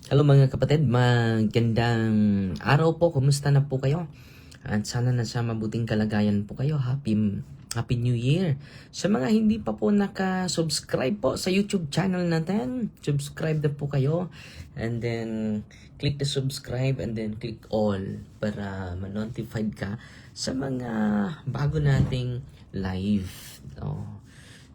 Hello mga kapatid, magandang araw po. Kumusta na po kayo? At sana nasa mabuting kalagayan po kayo. Happy New Year. Sa mga hindi pa po naka-subscribe po sa YouTube channel natin, subscribe na po kayo. And then click the subscribe and then click all para ma-notified ka sa mga bago nating live.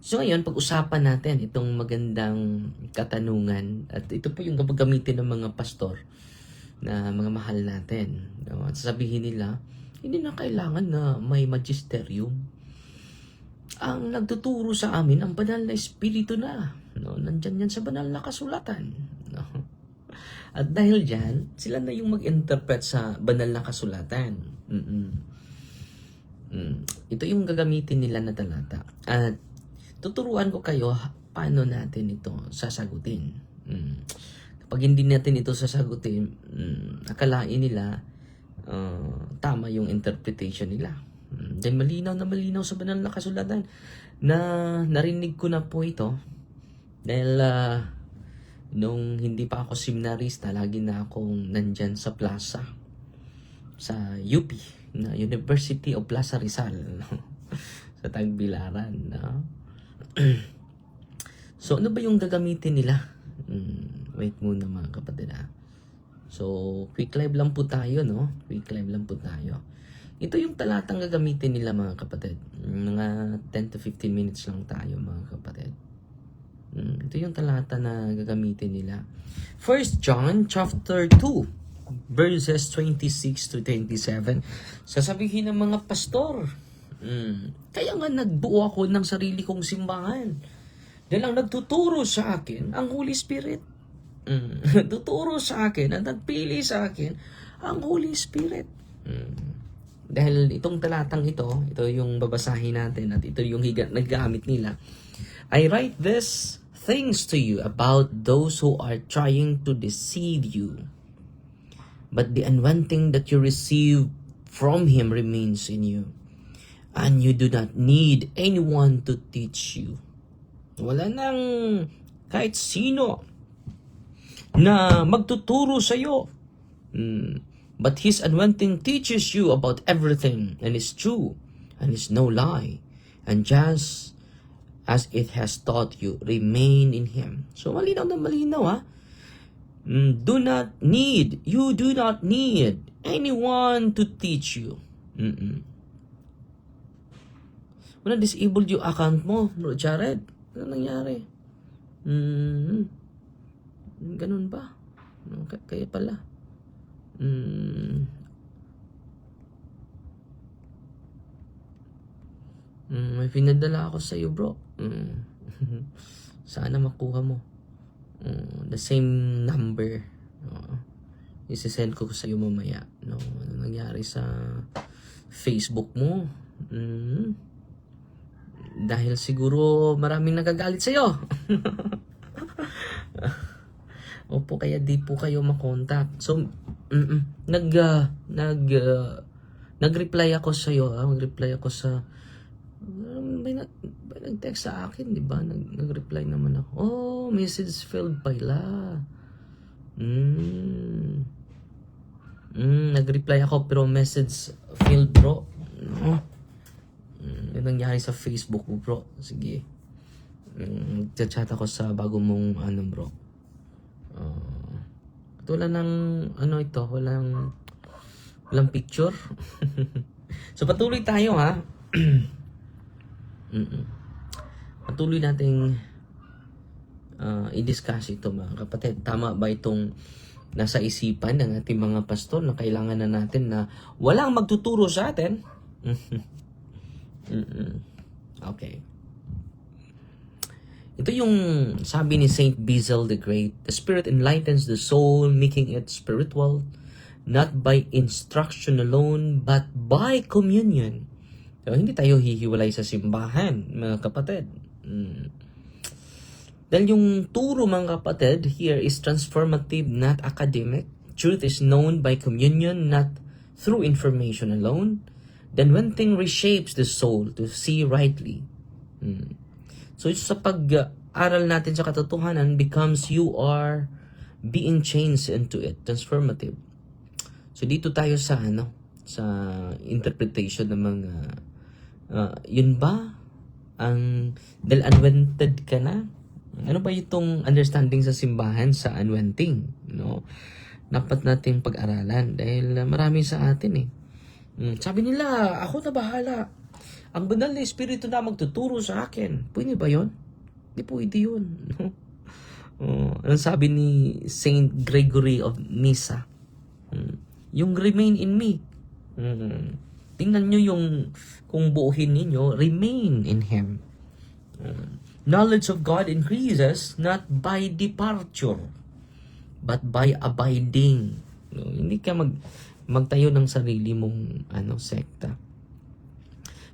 So ngayon, pag-usapan natin itong magandang katanungan at ito po yung gagamitin ng mga pastor na mga mahal natin. No? At sasabihin nila, hindi na kailangan na may magisterium. Ang nagtuturo sa amin, ang banal na espiritu na. No? Nandyan yan sa banal na kasulatan. No? At dahil dyan, sila na yung mag-interpret sa banal na kasulatan. Ito yung gagamitin nila na talata. At tuturuan ko kayo paano natin ito sasagutin. Kapag hindi natin ito sasagutin, akalain nila tama yung interpretation nila. Dahil malinaw na malinaw sa banal na kasulatan na narinig ko na po ito dahil nung hindi pa ako seminarista, lagi na akong nandyan sa plaza sa UP, na University of Plaza Rizal, no? Sa Tagbilaran, no? So, ano ba yung gagamitin nila? Wait muna mga kapatid ha. So, quick live lang po tayo, no? Quick live lang po tayo. Ito yung talatang gagamitin nila mga kapatid. Mga 10 to 15 minutes lang tayo mga kapatid. Ito yung talata na gagamitin nila. 1 John chapter 2 verses 26 to 27. Sasabihin ng mga pastor, kaya nga nagbuo ako ng sarili kong simbahan. Dahil ang nagtuturo sa akin, ang Holy Spirit. Tuturo sa akin, at nagpili sa akin, ang Holy Spirit. Dahil itong talatang ito yung babasahin natin at ito yung naggamit nila. I write these things to you about those who are trying to deceive you. But the anointing that you receive from Him remains in you. And you do not need anyone to teach you. Wala nang kahit sino na magtuturo sa iyo. But His anointing teaches you about everything and is true and is no lie. And just as it has taught you, remain in Him. So malinaw na malinaw ha. You do not need anyone to teach you. Wala, disabled yung account mo, bro Jared. Ano nangyari? Ganun ba? Kaya pala. May pinadala ako sa iyo, bro. Sana makuha mo. The same number. Isisend ko sa iyo mamaya. No, ano nangyari sa Facebook mo? Dahil siguro maraming nagagalit sa iyo. Opo, kaya di po kayo makontak. So, nag-reply ako sa iyo. Nag-reply ako sa may nag-text sa akin, di ba? Nag-reply naman ako. Oh, message failed pala. Nag-reply ako pero message failed, bro. Yung nangyari sa Facebook mo, bro. Sige. Nag-chat ako sa bago mong bro. Wala ng ito, walang picture. So patuloy tayo ha. Patuloy nating i-discuss ito mga kapatid. Tama ba itong nasa isipan ng ating mga pastor na kailangan na natin na walang magtuturo sa atin? Okay. Ito yung sabi ni Saint Basil the Great. The Spirit enlightens the soul, making it spiritual, not by instruction alone, but by communion. So, hindi tayo hihiwalay sa simbahan, mga kapatid. Dahil yung turo, mga kapatid, here is transformative, not academic. Truth is known by communion, not through information alone. Then one thing reshapes the soul to see rightly. So sa pag-aral natin sa katotohanan becomes you are being changed into it, transformative. So dito tayo sa sa interpretation ng mga yun ba ang dahil unwanted ka na? Ano ba itong understanding sa simbahan sa unwanting, dapat nating pag-aralan dahil marami sa atin sabi nila, ako na bahala. Ang banal na espiritu na magtuturo sa akin. Pwede ba yun? Hindi pwede yun. Anong sabi ni Saint Gregory of Nyssa? Yung remain in me. Tingnan nyo yung, kung buuhin ninyo, remain in Him. Knowledge of God increases not by departure, but by abiding. Hindi ka magtayo ng sarili mong sekta.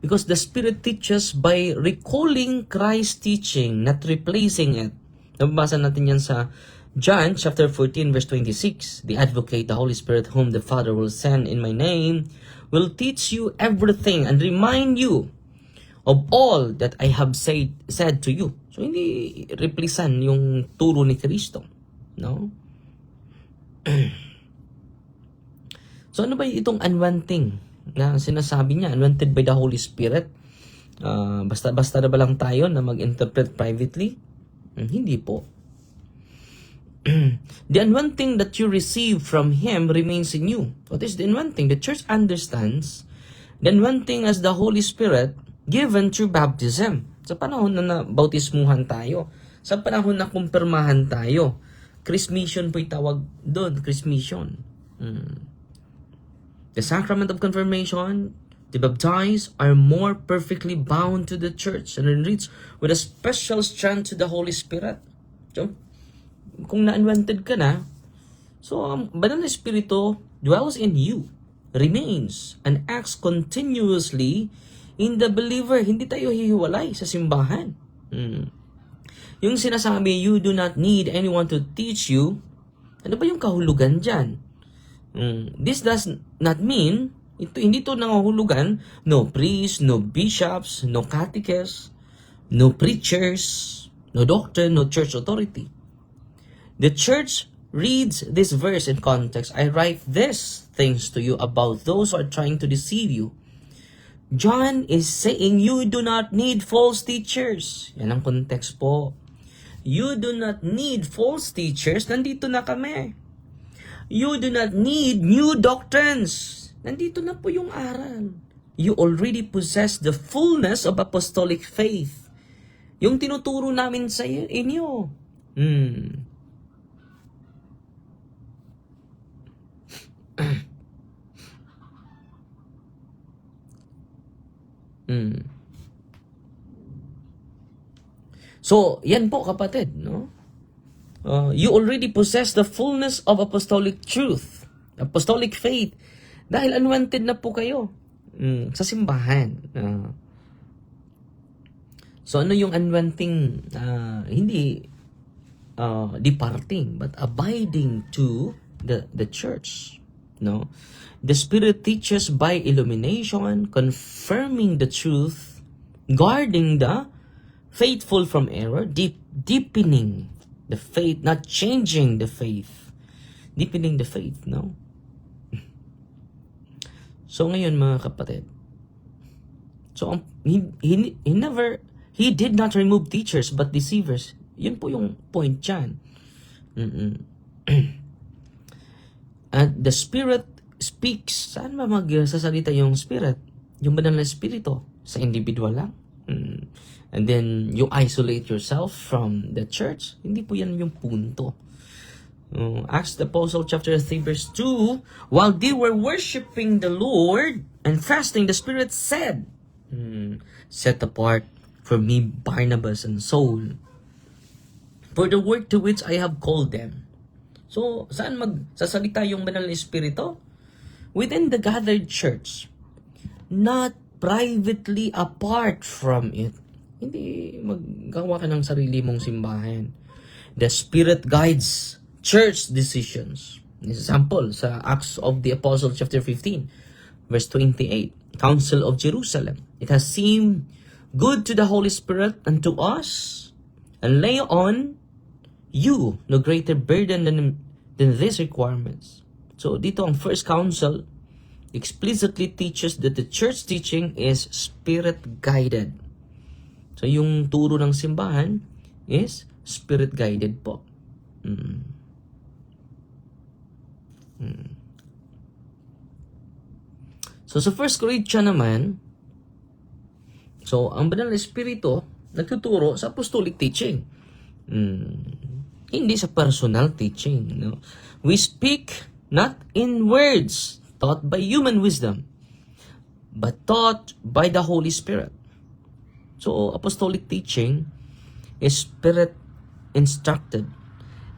Because the Spirit teaches by recalling Christ's teaching, not replacing it. Nababasa natin yan sa John chapter 14 verse 26. The Advocate, the Holy Spirit, whom the Father will send in my name, will teach you everything and remind you of all that I have said to you. So hindi replacean yung turo ni Kristo, no? So ano ba itong unwanting na sinasabi niya, unwanted by the Holy Spirit? Basta na ba lang tayo na mag-interpret privately? Hindi po. The unwanting that you receive from Him remains in you. What is the unwanting? The church understands the unwanting as the Holy Spirit given through baptism. Sa panahon na bautismuhan tayo, sa panahon na kumpirmahan tayo, Chrismation po'y tawag doon, Chrismation. The sacrament of confirmation, the baptized are more perfectly bound to the church and enriched with a special strength to the Holy Spirit. So, kung na-unwanted ka na, so ang banal na Espiritu dwells in you, remains, and acts continuously in the believer. Hindi tayo hihiwalay sa simbahan. Yung sinasabi, you do not need anyone to teach you, ano ba yung kahulugan dyan? This does not mean, hindi to nangahulugan, no priests, no bishops, no catechists, no preachers, no doctrine, no church authority. The church reads this verse in context. I write these things to you about those who are trying to deceive you. John is saying you do not need false teachers. Yan ang context po. You do not need false teachers. Nandito na kami. You do not need new doctrines. Nandito na po yung aral. You already possess the fullness of apostolic faith. Yung tinuturo namin sa inyo. So, yan po kapatid, no? You already possess the fullness of apostolic truth, apostolic faith, dahil unwanted na po kayo sa simbahan. So ano yung unwanting? Hindi departing, but abiding to the church. No, the Spirit teaches by illumination, confirming the truth, guarding the faithful from error, deepening the faith, not changing the faith. Deepening the faith, no? So ngayon mga kapatid, so he did not remove teachers but deceivers. Yun po yung point dyan. And the Spirit speaks. Saan ba magsasalita yung Spirit? Yung banal na Espiritu? Sa individual lang? And then you isolate yourself from the church? Hindi po yan yung punto. Acts the Apostle chapter 3 verse 2, while they were worshiping the Lord and fasting, the Spirit said, set apart for me Barnabas and Saul for the work to which I have called them. So, saan magsasalita yung banal na Espiritu? Within the gathered church, not privately apart from it. Hindi maggawa ka ng sarili mong simbahan. The Spirit guides church decisions. Example, sa Acts of the Apostle chapter 15, verse 28, Council of Jerusalem. It has seemed good to the Holy Spirit and to us, and lay on you no greater burden than these requirements. So dito ang First Council explicitly teaches that the church teaching is spirit-guided. So yung turo ng simbahan is spirit-guided po. So sa 1 Corinthians naman, so ang Banal na Espiritu nagtuturo sa apostolic teaching. Hindi sa personal teaching. No? We speak not in words taught by human wisdom, but taught by the Holy Spirit. So apostolic teaching is spirit-instructed,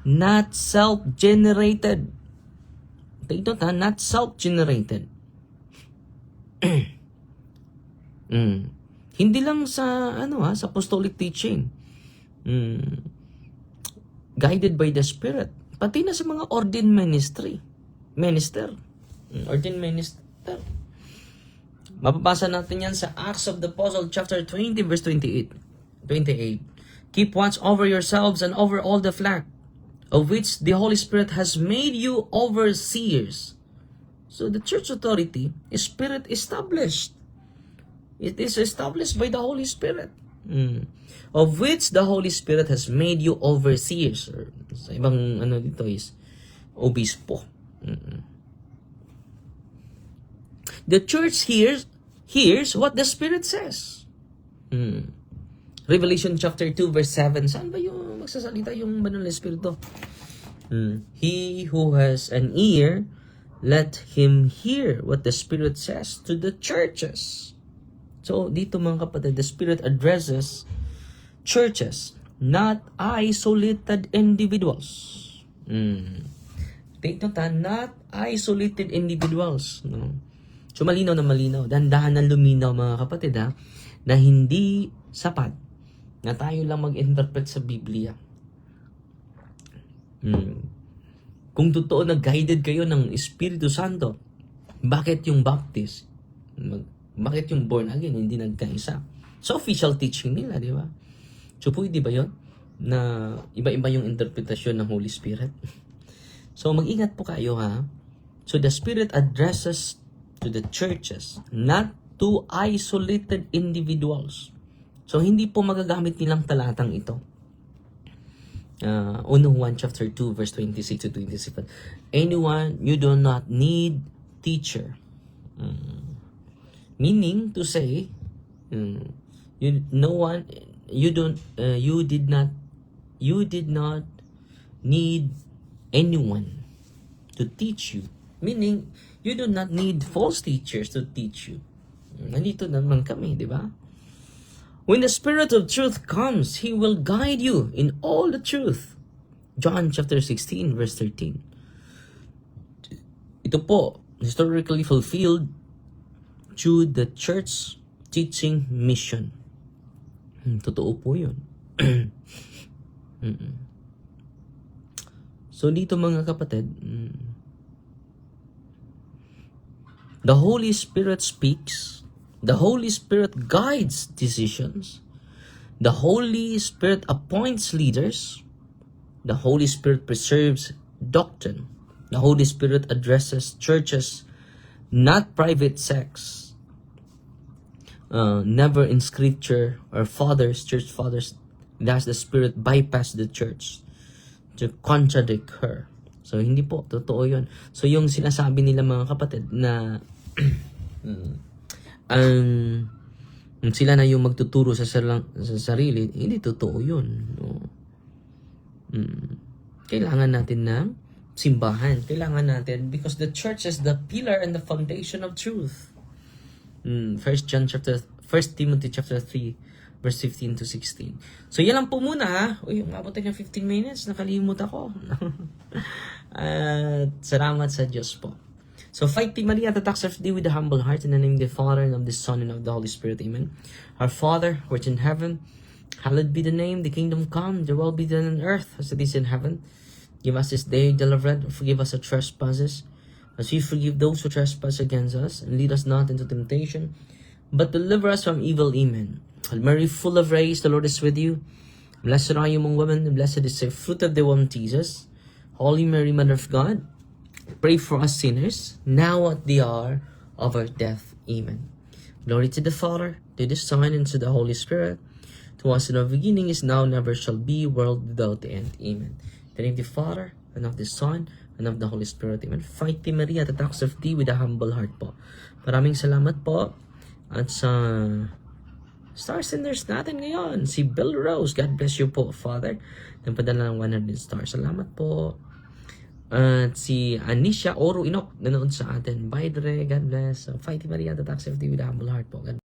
not self-generated. Take note, not self-generated. Hindi lang sa sa apostolic teaching. Guided by the Spirit. Pati na sa mga ordained minister. Ordained minister. Mapapasa natin yan sa Acts of the Apostle chapter 20 verse 28. Keep watch over yourselves and over all the flock, of which the Holy Spirit has made you overseers. So the church authority is spirit established. It is established by the Holy Spirit. Of which the Holy Spirit has made you overseers. Or, sa ibang dito is obispo. The church hears what the Spirit says. Revelation chapter 2 verse 7. Saan ba yung magsasalita yung Banal na Espiritu? He who has an ear, let him hear what the Spirit says to the churches. So, dito mga kapatid, the Spirit addresses churches, not isolated individuals. Take note, not isolated individuals. No? So, malinaw na malinaw. Dandahan na luminaw mga kapatid, na hindi sapat na tayo lang mag-interpret sa Biblia. Kung totoo na guided kayo ng Espiritu Santo, bakit yung Baptist? Bakit yung born again hindi nagkaisa? So official teaching nila, di ba? So pwede ba yun? Na iba-iba yung interpretasyon ng Holy Spirit? So mag-ingat po kayo So the Spirit addresses to the churches, not to isolated individuals. So hindi po magagamit nilang talatang ito. 1 Juan chapter 2 verse 26 to 27. Anyone, you do not need teacher. Meaning to say, you did not need anyone to teach you. Meaning, you do not need false teachers to teach you. Nandito naman kami, di ba? When the Spirit of truth comes, He will guide you in all the truth. John chapter 16 verse 13. Ito po, historically fulfilled through the church teaching mission. Totoo po yun. So dito mga kapatid, the Holy Spirit speaks. The Holy Spirit guides decisions. The Holy Spirit appoints leaders. The Holy Spirit preserves doctrine. The Holy Spirit addresses churches, not private sects. Never in Scripture or church fathers, does the Spirit bypass the church to contradict her. So hindi po, totoo yun. So yung sinasabi nila mga kapatid na sila na yung magtuturo sa sarili, hindi totoo yun. No? Kailangan natin ng simbahan. Kailangan natin because the church is the pillar and the foundation of truth. 1 Timothy chapter 3 verse 15 to 16. So yan lang po muna Uy, umabot tayo ng 15 minutes. Nakalimut ako. At salamat sa Diyos po. So fight Team Maria, the tax of thee with a humble heart in the name of the Father and of the Son and of the Holy Spirit. Amen. Our Father, who art in heaven, hallowed be the name, the kingdom come, the will be done on earth as it is in heaven. Give us this day daily bread, forgive us our trespasses, as we forgive those who trespass against us, and lead us not into temptation, but deliver us from evil. Amen. Hail Mary, full of grace, the Lord is with you. Blessed are you among women, and blessed is the fruit of the womb, Jesus. Holy Mary, Mother of God, pray for us sinners, now at the hour of our death. Amen. Glory to the Father, to the Son, and to the Holy Spirit, to us in the beginning, is now, never shall be, world without end. Amen. In the name of the Father, and of the Son, and of the Holy Spirit. Amen. Fight Thee, Maria, that acts of Thee with a humble heart po. Maraming salamat po. At sa star senders natin ngayon, si Bill Rose. God bless you po, Father. Nagpadala ng 100 stars. Salamat po. At si Anisha Oro Inok, nanood sa atin. Bye, Dre. God bless. Fight Thee, Maria, that acts of Thee with a humble heart po. God